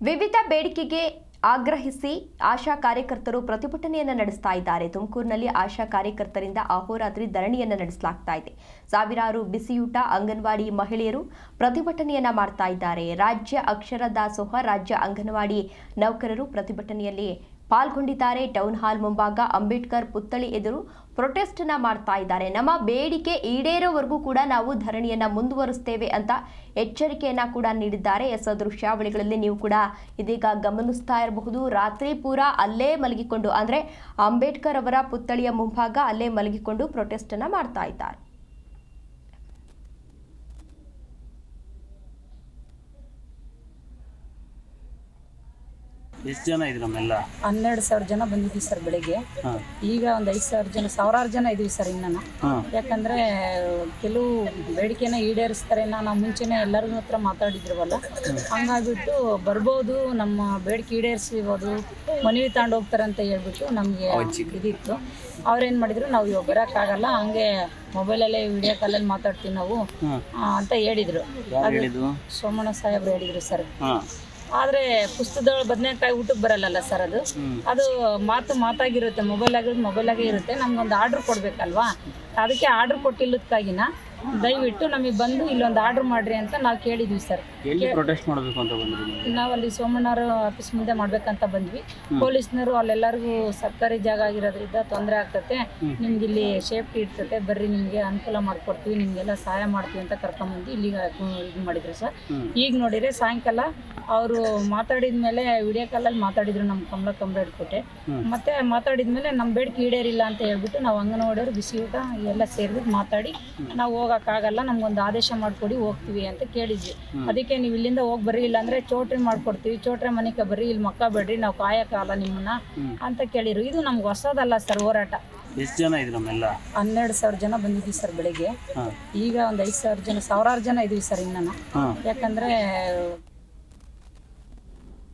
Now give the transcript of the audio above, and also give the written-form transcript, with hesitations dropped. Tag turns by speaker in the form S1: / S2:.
S1: ವಿವಿಧ ಬೇಡಿಕೆಗೆ ಆಗ್ರಹಿಸಿ ಆಶಾ ಕಾರ್ಯಕರ್ತರು ಪ್ರತಿಭಟನೆಯನ್ನು ನಡೆಸ್ತಾ ಇದ್ದಾರೆ. ತುಮಕೂರಿನಲ್ಲಿ ಆಶಾ ಕಾರ್ಯಕರ್ತರಿಂದ ಅಹೋರಾತ್ರಿ ಧರಣಿಯನ್ನು ನಡೆಸಲಾಗ್ತಾ ಇದೆ. ಸಾವಿರಾರು ಬಿಸಿಯೂಟ ಅಂಗನವಾಡಿ ಮಹಿಳೆಯರು ಪ್ರತಿಭಟನೆಯನ್ನ ಮಾಡ್ತಾ ಇದ್ದಾರೆ. ರಾಜ್ಯ ಅಕ್ಷರ ದಾಸೋಹ ರಾಜ್ಯ ಅಂಗನವಾಡಿ ನೌಕರರು ಪ್ರತಿಭಟನೆಯಲ್ಲಿ ಪಾಲ್ಗೊಂಡಿದ್ದಾರೆ. ಟೌನ್ ಹಾಲ್ ಮುಂಭಾಗ ಅಂಬೇಡ್ಕರ್ ಪುತ್ಥಳಿ ಎದುರು ಪ್ರೊಟೆಸ್ಟ್ ಅನ್ನ ಮಾಡ್ತಾ ಇದ್ದಾರೆ. ನಮ್ಮ ಬೇಡಿಕೆ ಈಡೇರೋವರೆಗೂ ಕೂಡ ನಾವು ಧರಣಿಯನ್ನ ಮುಂದುವರಿಸ್ತೇವೆ ಅಂತ ಎಚ್ಚರಿಕೆಯನ್ನ ಕೂಡ ನೀಡಿದ್ದಾರೆ. ದೃಶ್ಯಾವಳಿಗಳಲ್ಲಿ ನೀವು ಕೂಡ ಇದೀಗ ಗಮನಿಸ್ತಾ ಇರಬಹುದು. ರಾತ್ರಿ ಪೂರ ಅಲ್ಲೇ ಮಲಗಿಕೊಂಡು ಅಂದ್ರೆ ಅಂಬೇಡ್ಕರ್ ಅವರ ಪುತ್ಥಳಿಯ ಮುಂಭಾಗ ಅಲ್ಲೇ ಮಲಗಿಕೊಂಡು ಪ್ರೊಟೆಸ್ಟ್ ಅನ್ನ ಮಾಡ್ತಾ ಇದ್ದಾರೆ.
S2: ಎಷ್ಟು ಜನ ಇದ್ರು ನಮ್ಮೆಲ್ಲ?
S3: 12,000 ಜನ ಬಂದಿದ್ವಿ ಸರ್ ಬೆಳಿಗ್ಗೆ. ಈಗ ಒಂದು 5,000 ಜನ, ಸಾವಿರಾರು ಜನ ಇದೀವಿ ಸರ್. ಇನ್ನ ಯಾಕಂದ್ರೆ ಕೆಲವು ಬೇಡಿಕೆನ ಈಡೇರಿಸ್ತಾರೆ. ನಾವು ಮುಂಚೆನೆ ಎಲ್ಲರ ಹತ್ರ ಮಾತಾಡಿದ್ರವಲ್ಲ, ಹಂಗಾಗ್ಬಿಟ್ಟು ಬರ್ಬೋದು, ನಮ್ಮ ಬೇಡಿಕೆ ಈಡೇರಿಸ್ಬೋದು, ಮನವಿ ತಗೊಂಡು ಹೋಗ್ತಾರೆ ಅಂತ ಹೇಳ್ಬಿಟ್ಟು ನಮಗೆ ಇದಿತ್ತು. ಅವ್ರೇನ್ ಮಾಡಿದ್ರು, ನಾವು ಇವಾಗ ಬರೋಕ್ಕಾಗಲ್ಲ, ಹಂಗೆ ಮೊಬೈಲಲ್ಲೇ ವಿಡಿಯೋ ಕಾಲಲ್ಲಿ ಮಾತಾಡ್ತೀವಿ ನಾವು ಅಂತ ಹೇಳಿದ್ರು. ಸೋಮಣ್ಣ ಸಾಹೇಬ್ರು ಹೇಳಿದ್ರು ಸರ್. ಆದರೆ ಪುಸ್ತಕದೊಳಗೆ ಬದನೆಕಾಯಿ ಊಟಕ್ಕೆ ಬರಲ್ಲ ಸರ್. ಅದು ಮಾತಾಗಿರುತ್ತೆ, ಮೊಬೈಲಾಗೇ ಇರುತ್ತೆ. ನಮ್ಗೊಂದು ಆರ್ಡ್ರ್ ಕೊಡಬೇಕಲ್ವಾ, ಅದಕ್ಕೆ ಆರ್ಡ್ರ್ ಕೊಟ್ಟಿಲ್ಲದಕ್ಕಾಗಿನ ದಯವಿಟ್ಟು ನಮಗೆ ಬಂದು ಇಲ್ಲೊಂದು ಆರ್ಡ್ರ್ ಮಾಡ್ರಿ ಅಂತ ನಾವು ಕೇಳಿದ್ವಿ ಸರ್.
S2: ಪ್ರೊಟೆಸ್ಟ್ ಮಾಡಬೇಕು ಅಂತ ಬಂದ್ವಿ
S3: ನಾವಲ್ಲಿ ಸೋಮಣ್ಣವ್ರ ಆಫೀಸ್ ಮುಂದೆ ಮಾಡ್ಬೇಕಂತ ಬಂದ್ವಿ. ಪೊಲೀಸ್ನವರು ಅಲ್ಲೆಲ್ಲರಿಗೂ ಸರ್ಕಾರಿ ಜಾಗ ಆಗಿರೋದ್ರಿಂದ ತೊಂದರೆ ಆಗ್ತತೆ, ನಿಮ್ಗೆ ಇಲ್ಲಿ ಸೇಫ್ಟಿ ಇರ್ತತೆ, ಬರ್ರಿ ನಿಮಗೆ ಅನುಕೂಲ ಮಾಡಿಕೊಡ್ತೀವಿ, ನಿಮಗೆಲ್ಲ ಸಹಾಯ ಮಾಡ್ತೀವಿ ಅಂತ ಕರ್ಕೊಂಬಂದು ಇಲ್ಲಿಗೆ ಇದು ಮಾಡಿದ್ರು ಸರ್. ಈಗ ನೋಡಿದ್ರೆ ಸಾಯಂಕಾಲ ಅವರು ಮಾತಾಡಿದ ಮೇಲೆ ವಿಡಿಯೋ ಕಾಲಲ್ಲಿ ಮಾತಾಡಿದ್ರು ನಮ್ಮ ಕಮಲ ಇಟ್ಕೊಟ್ಟೆ. ಮತ್ತೆ ಮಾತಾಡಿದ್ಮೇಲೆ ನಮ್ಮ ಬೇಡಿಕೆ ಈಡೇರಿಲ್ಲ ಅಂತ ಹೇಳ್ಬಿಟ್ಟು ನಾವು ಅಂಗನವಾಡಿಯವರು ಬಿಸಿ ಊಟ ಎಲ್ಲ ಸೇರಿಬಿಟ್ಟು ಮಾತಾಡಿ ನಾವು ಹೋಗೋಕ್ಕಾಗಲ್ಲ, ನಮ್ಗೊಂದು ಆದೇಶ ಮಾಡಿಕೊಡಿ, ಹೋಗ್ತೀವಿ ಅಂತ ಕೇಳಿದ್ವಿ. ಅದಕ್ಕೆ ನೀವು ಇಲ್ಲಿಂದ ಹೋಗಿ ಬರ್ರಿ, ಇಲ್ಲ ಅಂದರೆ ಚೌಟ್ರಿ ಮಾಡ್ಕೊಡ್ತೀವಿ, ಚೌಟ್ರಿ ಮನೆಗೆ ಬರ್ರಿ, ಇಲ್ಲಿ ಮಕ್ಕ ಬೇಡ್ರಿ, ನಾವು ಕಾಯಕ್ಕಾಗಲ್ಲ ನಿಮ್ಮನ್ನ ಅಂತ ಕೇಳಿರು. ಇದು ನಮ್ಗೆ ಹೊಸದಲ್ಲ ಸರ್ ಹೋರಾಟ.
S2: ಎಷ್ಟು ಜನ ಇದ್ರು ನಮ್ಮೆಲ್ಲ?
S3: 12,000 ಜನ ಬಂದಿದ್ವಿ ಸರ್ ಬೆಳಿಗ್ಗೆ. ಈಗ ಒಂದು 5,000 ಜನ, ಸಾವಿರಾರು ಜನ ಇದೀವಿ ಸರ್. ಇನ್ನ ಯಾಕಂದ್ರೆ